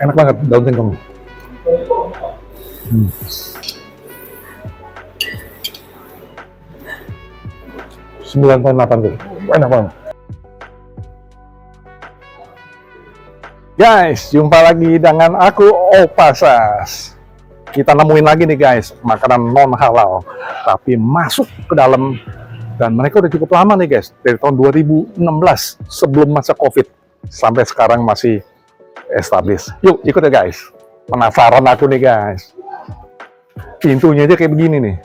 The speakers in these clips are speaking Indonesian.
Enak banget daun singkong. 9,8 tuh. Enak banget. Guys, jumpa lagi dengan aku Opasas. Kita nemuin lagi nih guys, makanan non halal tapi masuk ke dalam, dan mereka udah cukup lama nih guys, dari tahun 2016 sebelum masa Covid sampai sekarang masih established. Yuk ikut ya guys. Penasaran aku nih guys. Pintunya aja kayak begini nih.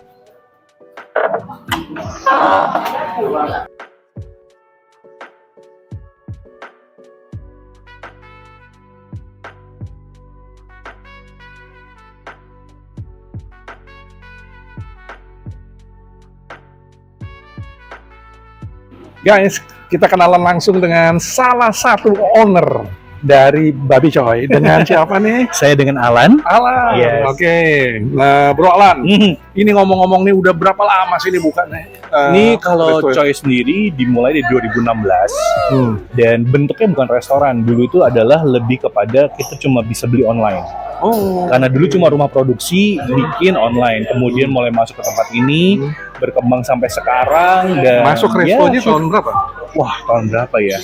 Guys, kita kenalan langsung dengan salah satu owner dari Babi Coy. Dengan siapa nih? Saya dengan Alan. Alan. Yes. Oke. Nah, Bro Alan. Ini ngomong-ngomong nih udah berapa lama sih ini buka nih? Ini kalau Coy sendiri dimulai dari 2016 dan bentuknya bukan restoran. Dulu itu adalah lebih kepada kita cuma bisa beli online. Oh. Karena dulu cuma rumah produksi bikin online. Kemudian mulai masuk ke tempat ini, berkembang sampai sekarang. Dan Masuk restonya tahun berapa? Wah, tahun berapa ya?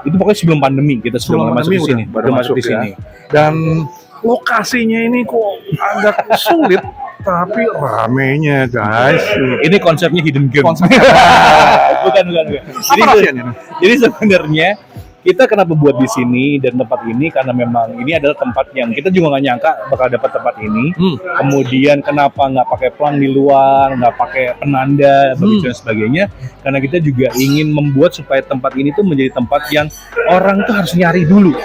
Itu pokoknya sebelum pandemi kita sudah mulai masuk di sini. Baru masuk di sini. Dan lokasinya ini kok agak sulit, tapi ramenya guys. Ini konsepnya hidden gem. bukan. Jadi sebenarnya kita kenapa buat di sini dan tempat ini, karena memang ini adalah tempat yang kita juga nggak nyangka bakal dapat tempat ini. Kemudian kenapa nggak pakai pelang di luar, nggak pakai penanda, begitu dan sebagainya. Karena kita juga ingin membuat supaya tempat ini tuh menjadi tempat yang orang tuh harus nyari dulu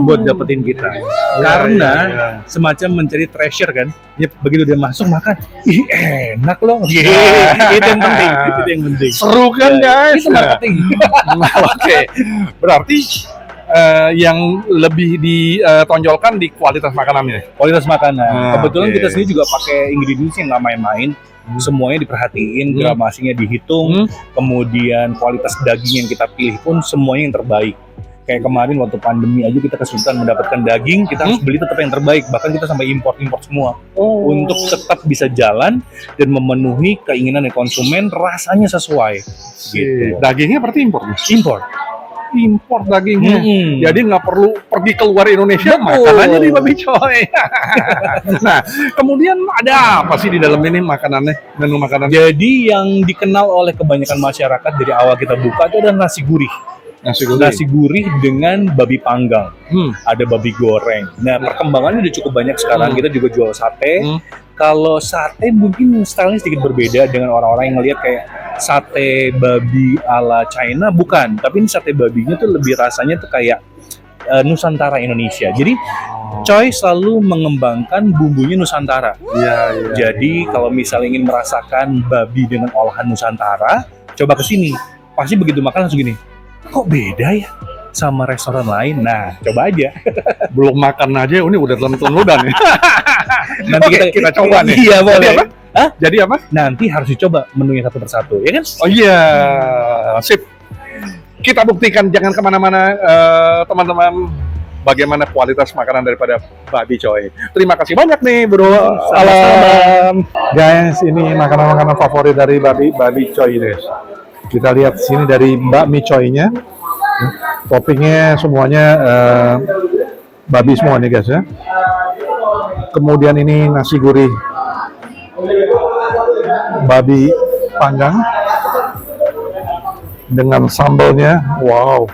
buat dapetin kita. Karena semacam mencari treasure kan. Ya, begitu dia masuk makan, ih enak loh. Itu yang penting. Itu yang penting. Seru kan guys? Itu marketing. Oke. Berarti yang lebih ditonjolkan di kualitas makanannya. Kualitas makanan. Kebetulan kita sendiri juga pakai ingredients yang nggak main-main. Semuanya diperhatiin, gramasinya dihitung, kemudian kualitas daging yang kita pilih pun semuanya yang terbaik. Kayak kemarin waktu pandemi aja kita kesulitan mendapatkan daging, kita harus beli tetap yang terbaik. Bahkan kita sampai import semua untuk tetap bisa jalan dan memenuhi keinginan konsumen, rasanya sesuai. Gitu. Dagingnya berarti impor? Impor dagingnya, jadi nggak perlu pergi keluar Indonesia, makan aja di Babi Coy. Nah, kemudian ada apa sih di dalam ini makanannya, menu makanan? Jadi yang dikenal oleh kebanyakan masyarakat dari awal kita buka itu adalah nasi gurih. Nasi gurih dengan babi panggang, ada babi goreng. Nah, perkembangannya udah cukup banyak sekarang. Kita juga jual sate. Kalau sate mungkin stylenya sedikit berbeda dengan orang-orang yang ngelihat kayak sate babi ala China, bukan. Tapi ini sate babinya tuh lebih rasanya tuh kayak Nusantara Indonesia. Jadi Coy selalu mengembangkan bumbunya Nusantara. Jadi kalau misalnya ingin merasakan babi dengan olahan Nusantara, coba kesini. Pasti begitu makan langsung gini, kok beda ya sama restoran lain? Nah, coba aja. Belum makan aja, ini udah telan-telan ludah nih. Nanti kita coba nih. Iya, boleh. Jadi apa? Hah? Jadi apa? Nanti harus dicoba menunya satu persatu, ya kan? Oh iya, sip. Kita buktikan, jangan kemana-mana teman-teman, bagaimana kualitas makanan daripada Babi Coy. Terima kasih banyak nih Bro Alan. Guys, ini makanan-makanan favorit dari Babi Coy guys. Kita lihat sini dari bakmi coy-nya. Toppingnya semuanya babi semua nih guys ya. Kemudian ini nasi gurih babi panggang dengan sambalnya. Wow,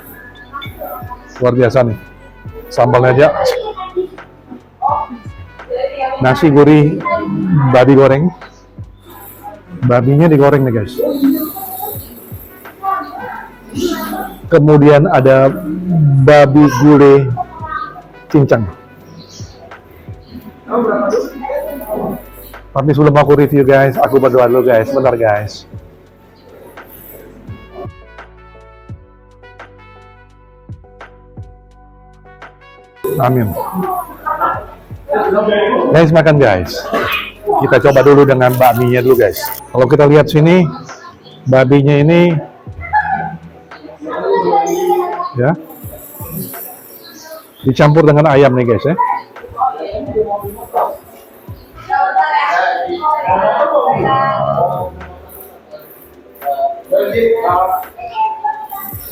luar biasa nih sambalnya aja. Nasi gurih babi goreng, babinya digoreng nih guys. Kemudian ada babi gulai cincang. Tapi sebelum aku review guys, aku berdoa dulu guys, bentar guys. Amin. Guys, makan guys. Kita coba dulu dengan bakminya dulu guys. Kalau kita lihat sini, babinya ini ya Dicampur dengan ayam nih guys ya.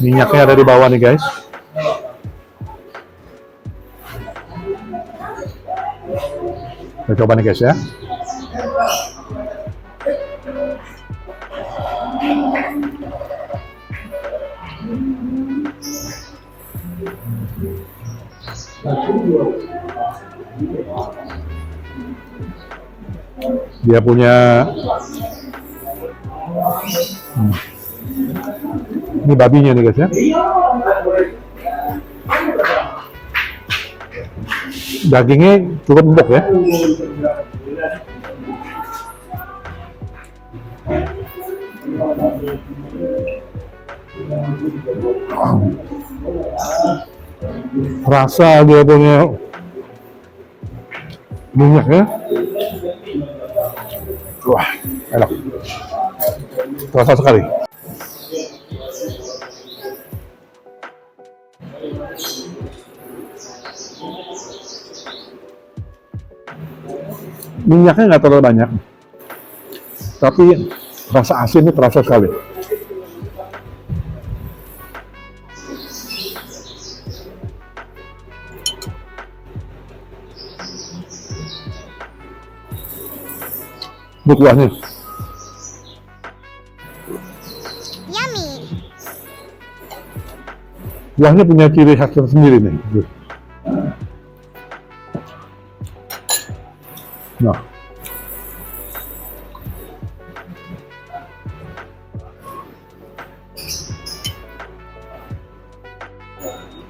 Minyaknya ada di bawah nih guys. Kita coba nih guys ya. Dia punya ini babinya nih guys ya. Dagingnya cukup empuk ya. Rasa dia punya minyak ya. Wah, enak. Terasa sekali. Minyaknya nggak terlalu banyak, tapi rasa asinnya terasa sekali. Ini kuahnya. Yummy. Kuahnya punya ciri khas tersendiri nih. Nah,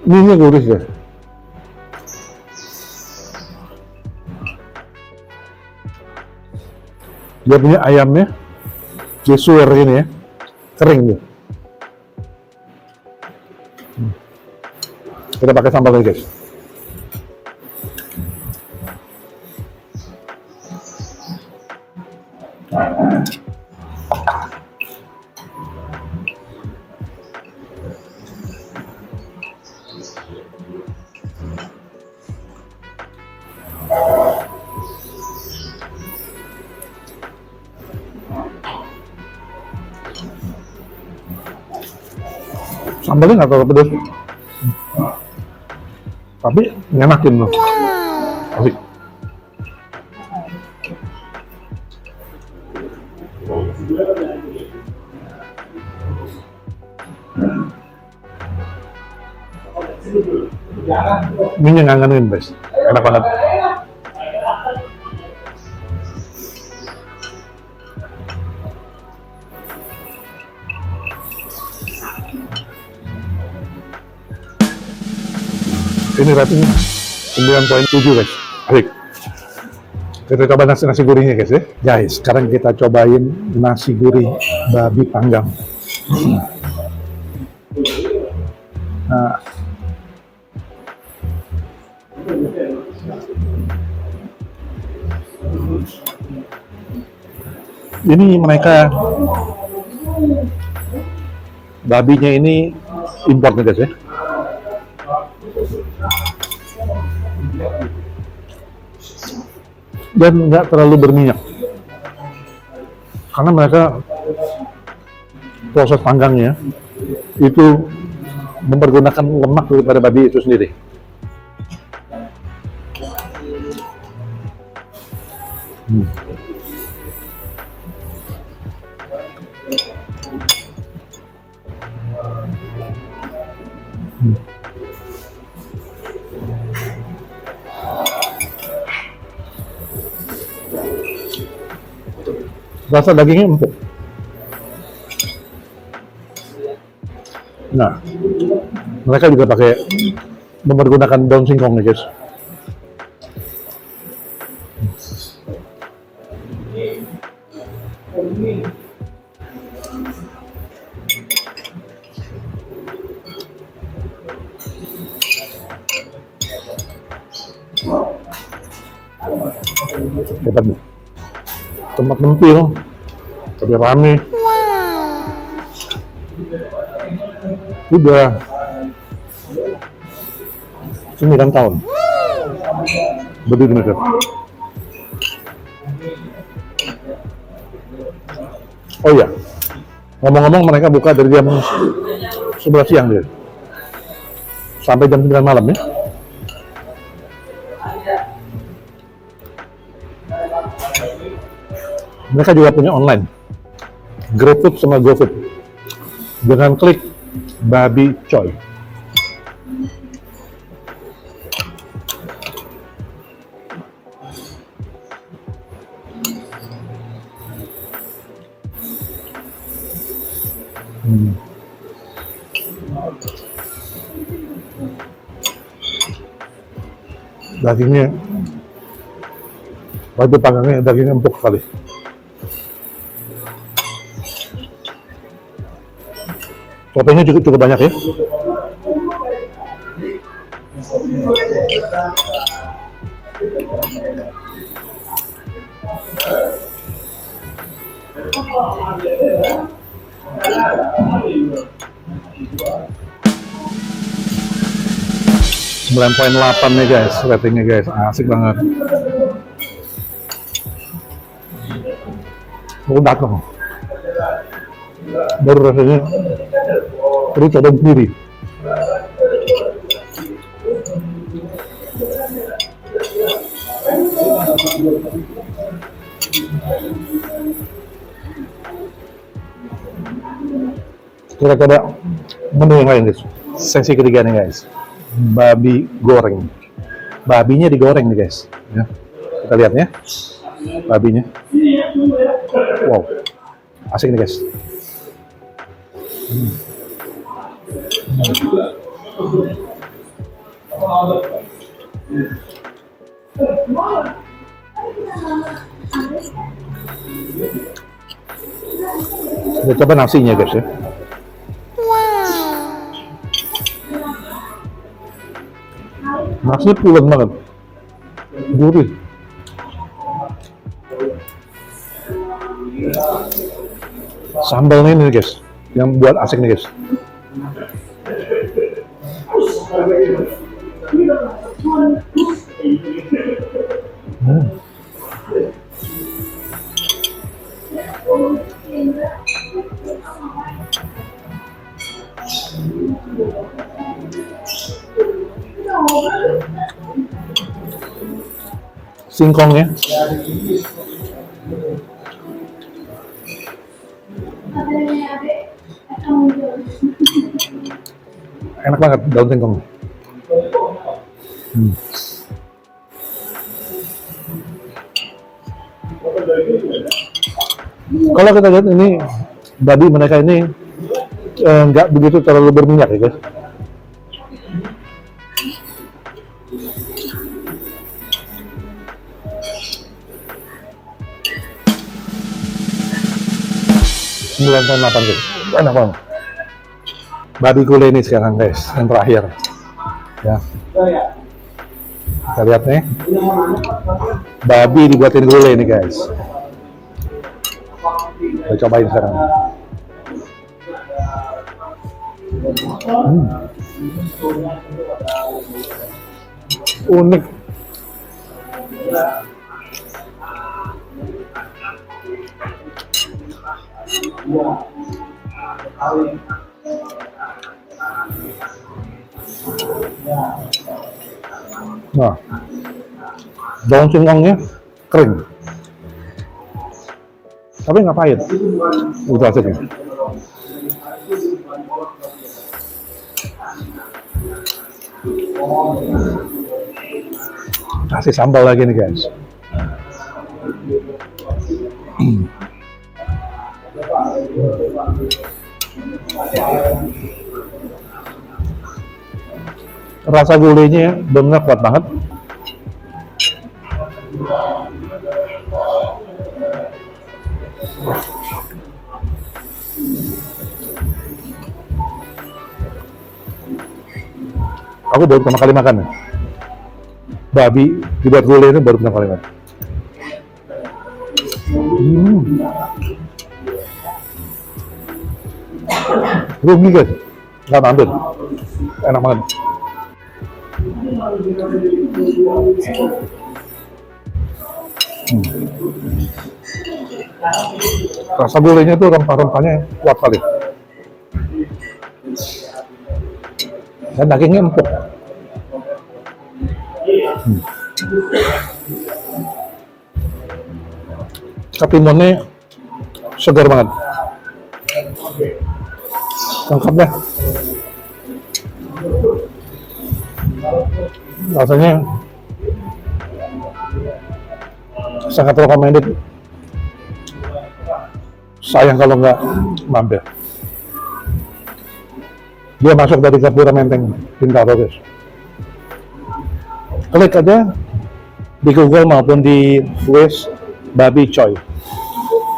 ini gurih ya. Dia punya ayamnya, dia suwer ini ya, kering nih. Kita pakai sambal lagi guys. Sambalnya nggak terlalu pedas, tapi nyenakin loh. Asik. Ini ngangenin guys, enak banget. Ini ratingnya 9.7 guys. Asik. Kita coba nasi gurihnya guys ya. Guys, sekarang kita cobain nasi gurih babi panggang. Nah, ini mereka babinya ini import nih guys ya. Dan nggak terlalu berminyak karena mereka proses panggangnya itu mempergunakan lemak daripada babi itu sendiri. Rasa dagingnya empuk. Nah, mereka juga pakai mempergunakan daun singkong nih guys. Hebat nih. Tempat nempil, tapi rame. Udah 9 tahun. Berdiri mereka. Oh iya, ngomong-ngomong mereka buka dari jam 11 siang dia. Sampai jam 9 malam ya. Mereka juga punya online, GrabFood sama GoFood. Dengan klik Babi Coy. Dagingnya, waktu panggangnya dagingnya empuk sekali. Toppingnya cukup banyak ya. Sembilan 9.8 nih guys, ratingnya guys, asik banget. Aku datang, baru rasanya, terus coba sendiri. Kita coba menu yang lain guys, sesi ketiga nih guys. Babi goreng, babinya digoreng nih guys ya. Kita lihat ya babinya, wow asik nih guys. Kita coba nasinya guys ya. Nasinya pulen banget, gurih. Sambalnya ini guys, yang buat asik nih guys. Singkongnya enak banget, daun singkong. Kalau kita lihat ini babi mereka ini nggak begitu terlalu berminyak ya guys. Sembilan 9.8 guys, enak banget. Babi gulai ini sekarang guys, yang terakhir ya. Kita lihat nih, babi dibuatin gulai nih guys. Kita cobain sekarang. Unik. Nah, daun singkongnya kering, tapi nggak pahit. Udah asiknya. Kasih sambal lagi nih guys. Rasa gulainya benar kuat banget. Aku baru pertama kali makan nih. Babi dibuat gulai ini baru pertama kali makan. Rugi guys, nggak ambil, enak banget. Rasa gulainya itu rempah-rempahnya kuat kali. Dan dagingnya empuk. Ketimunnya segar banget. Lengkap deh. Rasanya sangat recommended. Sayang kalau nggak mampir. Dia masuk dari Gapura Menteng, Bintaro, guys. Klik aja di Google maupun di Waze Babi Choy,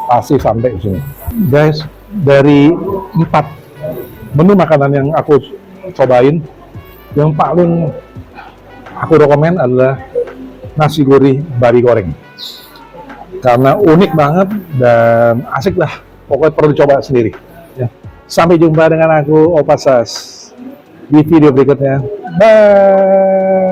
pasti sampai sini. Guys, dari 4 menu makanan yang aku cobain, yang paling aku rekomen adalah nasi gurih babi goreng. Karena unik banget dan asik lah, pokoknya perlu dicoba sendiri. Ya. Sampai jumpa dengan aku, Opa Sas, di video berikutnya. Bye!